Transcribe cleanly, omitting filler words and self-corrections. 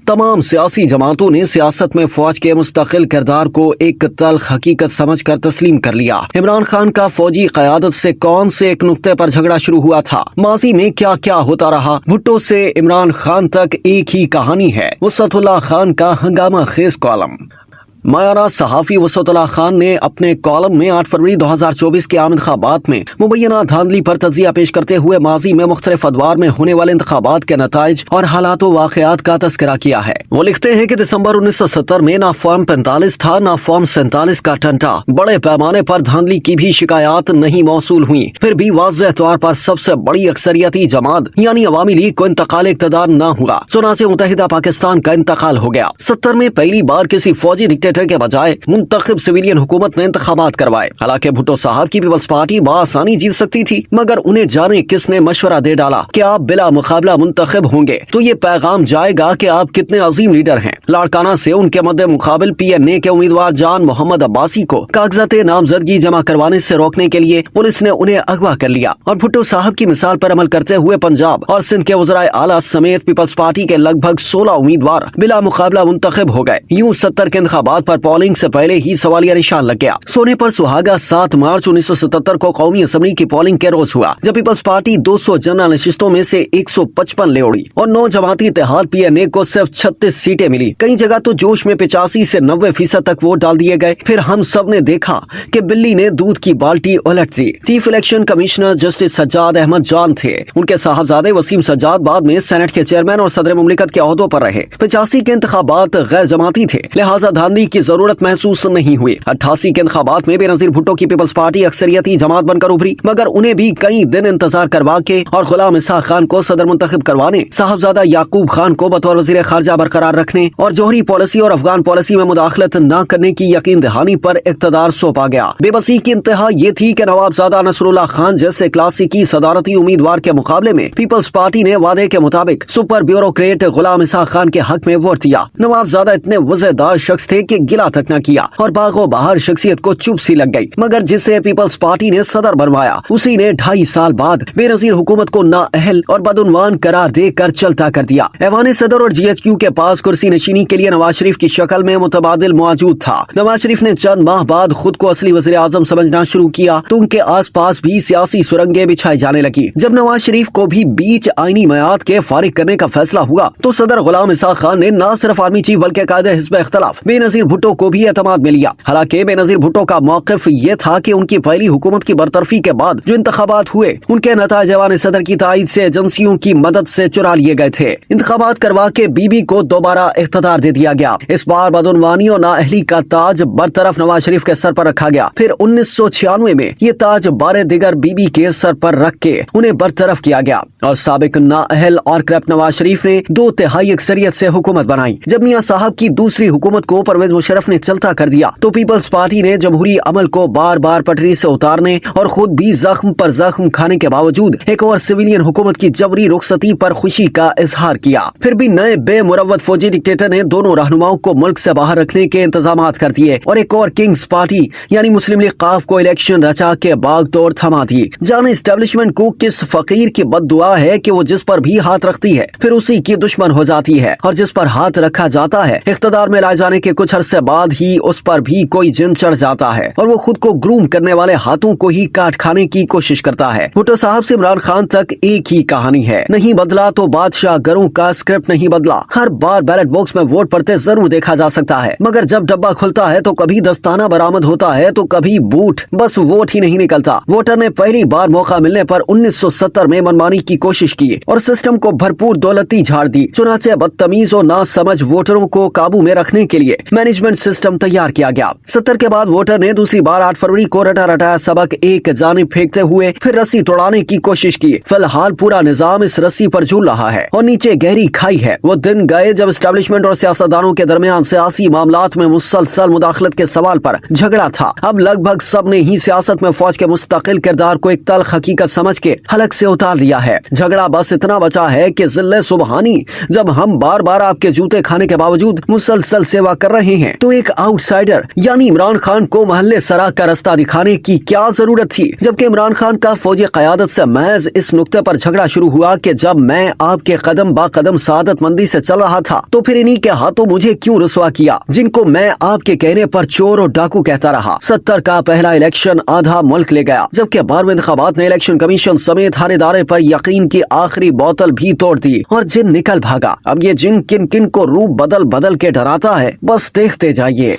तमाम सियासी जमातों ने सियासत में फौज के मुस्तकिल किरदार को एक तल्ख हकीकत समझकर तस्लीम कर लिया। इमरान खान का फौजी क़यादत से कौन से एक नुक्ते पर झगड़ा शुरू हुआ था, माजी में क्या क्या होता रहा, भुट्टो से इमरान खान तक एक ही कहानी है। वसअतुल्लाह खान का हंगामा खेज कॉलम। मायारा सहाफी वसअतुल्लाह खान ने अपने कॉलम में 8 फरवरी 2024 के आम इंतखाबात में मुबैना धांधली पर तजिया पेश करते हुए माजी में मुख्तलिफ अदवार में होने वाले इंतखाबात के नताइज और हालात वाक़यात का तस्करा किया है। वो लिखते हैं कि दिसंबर 1970 में ना फॉर्म 45 था ना फॉर्म 47 का टंटा। बड़े पैमाने पर धांधली की भी शिकायत नहीं मौसूल हुई, फिर भी वाज़ेह तौर पर सबसे बड़ी अक्सरियती जमात यानी अवामी लीग को इंतकाल इक़्तिदार न हुआ, चुनाचे मुत्तहिदा पाकिस्तान का इंतकाल हो गया। 70 में पहली बार किसी फौजी के बजाय मुंतखब सिविलियन हुकूमत ने इंतखाबात करवाए। हालांकि भुट्टो साहब की पीपल्स पार्टी बआसानी जीत सकती थी, मगर उन्हें जाने किसने मशवरा दे डाला कि आप बिला मुकाबला मुंतखब होंगे तो ये पैगाम जाएगा कि आप कितने अजीम लीडर हैं। लाड़काना से उनके मद्दे मुकाबिल PNA के उम्मीदवार जान मोहम्मद अब्बासी को कागजाते नामजदगी जमा करवाने से रोकने के लिए पुलिस ने उन्हें अगवा कर लिया और भुट्टो साहब की मिसाल पर अमल करते हुए पंजाब और सिंध के वज़राए आला समेत पीपल्स पार्टी के लगभग 16 उम्मीदवार बिला मुकाबला मुंतखब हो गए। यूं 70 के इंतखाबात पर पोलिंग से पहले ही सवालिया निशान लग गया। सोने पर सुहागा 7 मार्च 1977 को कौमी असम्बली की पोलिंग के रोज हुआ, जब पीपल्स पार्टी 200 जनरल नशिस्तों में से 155 ले उड़ी और 9 जमाती इत्तेहाद PNA को सिर्फ 36 सीटें मिली। कई जगह तो जोश में 85 से 90% तक वोट डाल दिए गए। फिर हम सब ने देखा कि बिल्ली ने दूध की बाल्टी उलट दी। Chief election commissioner justice Sajjad Ahmad Jan थे। उनके साहबजादे वसीम सज्जाद बाद में सेनेट के चेयरमैन और सदर मुमलिकत के ओहदों पर रहे। 85 के इंतखाबात गैर जमाती थे, लिहाजा धांधली की जरूरत महसूस नहीं हुई। 88 के इंतखाबात में बेनजीर भुट्टो की पीपल्स पार्टी अक्सरियती जमात बनकर उभरी, मगर उन्हें भी कई दिन इंतजार करवा के और गुलाम इसहाक खान को सदर मुंतखब करवाने, साहबजादा याकूब खान को बतौर वजीर खारजा बरकरार रखने और जोहरी पॉलिसी और अफगान पॉलिसी में मुदाखलत न करने की यकीन दहानी पर इक़्तिदार सौंपा गया। बेबसी की इंतहा ये थी कि नवाबजादा नसरुल्लाह खान जैसे क्लासिकी सदारती उम्मीदवार के मुकाबले में पीपल्स पार्टी ने वादे के मुताबिक सुपर ब्यूरोक्रेट गुलाम इसहाक खान के हक में वोट दिया। नवाबजादा इतने वज़ेदार शख्स थे कि गिला तक न किया और बागो बहार शख्सियत को चुप सी लग गई, मगर जिसे पीपल्स पार्टी ने सदर बनवाया उसी ने 2.5 साल बाद बेनजीर हुकूमत को नाअहल और बदउनवान करार देकर चलता कर दिया। ऐवान सदर और GHQ के पास कुर्सी नशीनी के लिए नवाज शरीफ की शक्ल में मुतबादिल मौजूद था। नवाज शरीफ ने चंद माह बाद खुद को असली वज़ीर आज़म समझना शुरू किया तो उनके आस पास भी सियासी सुरंगें बिछाई जाने लगी। जब नवाज शरीफ को भी बीच आईनी मयाद के फारिग करने का फैसला हुआ तो सदर गुलाम इसहाक खान ने न सिर्फ आर्मी चीफ बल्कि कायदे हिज़्ब इख्तिलाफ बेनजीर भुट्टो को भी एतमाद में लिया। हालांकि बेनजीर भुट्टो का मौक़िफ़ ये था कि उनकी पहली हुकूमत की बरतरफी के बाद जो इंतखाबात हुए उनके नताइज ऐवान सदर की तायद से एजेंसियों की मदद से चुरा लिए गए थे। इंतखाबात करवा के बीबी को दोबारा इख्तियार दे दिया गया। इस बार बदउनवानी और नाअहली का ताज बरतरफ नवाज शरीफ के सर पर रखा गया। फिर 1996 में ये ताज बारे दिगर बीबी के सर पर रख के उन्हें बरतरफ किया गया और साबिक नाअहल और करप्ट नवाज शरीफ ने 2/3 अक्सरियत से हुकूमत बनाई। जब मियां साहब की दूसरी हुकूमत को परवेज मुशर्रफ ने चलता कर दिया तो पीपल्स पार्टी ने जमहूरी अमल को बार बार पटरी से उतारने और खुद भी जख्म पर जख्म खाने के बावजूद एक और सिविलियन हुकूमत की जबरी रुखसती पर खुशी का इजहार किया। फिर भी नए बेमुरव्वत फौजी डिक्टेटर ने दोनों रहनुमाओं को मुल्क से बाहर रखने के इंतजामात कर दिए और एक और किंग्स पार्टी यानी मुस्लिम लीग काफ को इलेक्शन रचा के बाग तोड़ थमा दी। जाने एस्टेब्लिशमेंट को किस फकीर की बद्दुआ है कि वो जिस पर भी हाथ रखती है फिर उसी की दुश्मन हो जाती है, और जिस पर हाथ रखा जाता है इख्तिदार में लाए जाने के कुछ अरसे बाद ही उस पर भी कोई जिन चढ़ जाता है और वो खुद को ग्रूम करने वाले हाथों को ही काट खाने की कोशिश करता है। भुट्टो साहब से इमरान खान तक एक ही कहानी है, नहीं बदला तो बादशाह गरों का स्क्रिप्ट नहीं बदला। हर बार बैलेट बॉक्स में वोट पड़ते जरूर देखा जा सकता है, मगर जब डब्बा खुलता है तो कभी दस्ताना बरामद होता है तो कभी बूट, बस वोट ही नहीं निकलता। वोटर ने पहली बार मौका मिलने पर 1970 में मनमानी की कोशिश की और सिस्टम को भरपूर दौलती झाड़ दी। चुनाचे बदतमीज और नासमझ वोटरों को काबू में रखने के लिए मैनेजमेंट सिस्टम तैयार किया गया। 70 के बाद वोटर ने दूसरी बार 8 फरवरी को रटा रटाया सबक एक जानिब फेंकते हुए फिर रस्सी तोड़ाने की कोशिश की। फिलहाल पूरा निजाम इस रस्सी पर झूल रहा है और नीचे गहरी खाई है। वो दिन गए जब एस्टेब्लिशमेंट और सियासतदानों के दरमियान सियासी मामलात में मुसलसल मुदाखलत के सवाल पर झगड़ा था। अब लगभग सब ने ही सियासत में फौज के मुस्तकिल किरदार को एक तल्ख हकीकत समझ के हलक से उतार लिया है। झगड़ा बस इतना बचा है कि जिल्ले सुबहानी, जब हम बार बार आपके जूते खाने के बावजूद मुसलसल सेवा कर रहे हैं हैं तो एक आउटसाइडर यानी इमरान खान को महल्ले सरा का रास्ता दिखाने की क्या जरूरत थी, जबकि इमरान खान का फौजी क़यादत से महज इस नुक्ते पर झगड़ा शुरू हुआ कि जब मैं आपके कदम बा कदम सादतमंदी से चल रहा था तो फिर इन्हीं के हाथों मुझे क्यों रुसवा किया, जिनको मैं आपके कहने पर चोर और डाकू कहता रहा। 70 का पहला इलेक्शन आधा मुल्क ले गया, जबकि 12वें इंतखाबात ने इलेक्शन कमीशन समेत हर इदारे पर यकीन की आखिरी बोतल भी तोड़ दी और जिन निकल भागा। अब ये जिन किन किन को रूप बदल बदल के डराता है, बस देखते जाइए।